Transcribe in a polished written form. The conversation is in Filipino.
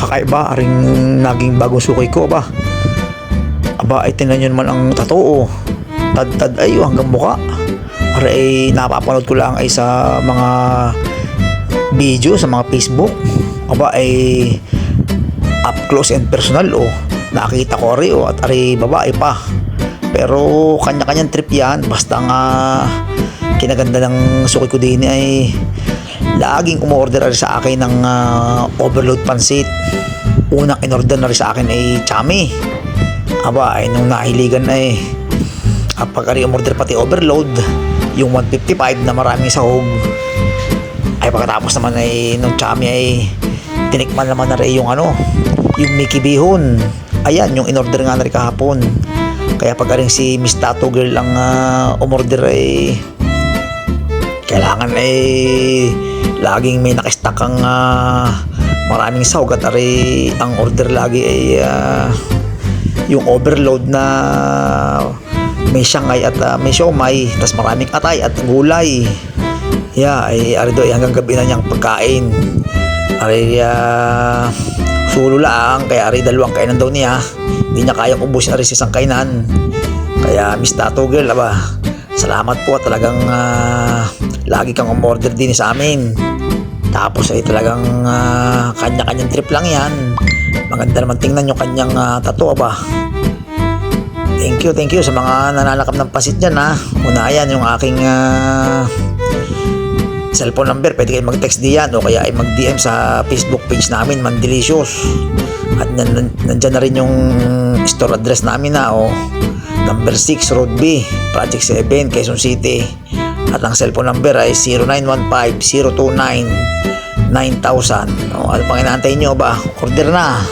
kakaiba aring naging bagong suki ko ba. Aba ay tingnan nyo naman ang tattoo. Tad-tad ay hanggang muka. Aray napapanood ko lang ay sa mga video sa mga Facebook. Aba ay up close and personal nakita ko rin at aray babae pa. Pero kanya-kanyang trip yan. Basta nga kinaganda ng suki ko din ay laging umorder sa akin ng overload pansit. Unang inorder na rin sa akin ay chami. Aba ay nung nahiligan ay pag umorder pati overload yung 155 na maraming sahog. Ay pagkatapos naman ay nung chami ay tinikman naman na rin yung yung Mickey Bihon. Ayan yung inorder nga na rin kahapon. Kaya pag aring si Miss Tattoo Girl ang umorder ay kailangan ay laging may nakastock ang maraming sahog at ari ang order lagi ay yung overload na may siyangay at may siomay tas maraming atay at gulay. Ay ari do hanggang gabi na niyang pagkain. Ari sulo lang kaya ari dalawang kainan daw niya. Hindi niya kayang ubusin ari sa isang kainan. Kaya Miss Tattoo Girl salamat po talagang lagi kang umorder din sa amin. Tapos ay talagang kanya-kanyang trip lang yan. Maganda naman tingnan yung kanyang tattoo ba. Thank you sa mga nananakap ng pasit dyan Unayan yung aking cellphone number. Pwede kayo mag-text diyan o kaya ay mag-DM sa Facebook page namin Mandelicious. At nandyan na rin yung store address namin number 6 Road B, Project 7, Quezon City. At ang cellphone number ay 0915-029-9000. Ano pang inaantay nyo ba? Order na!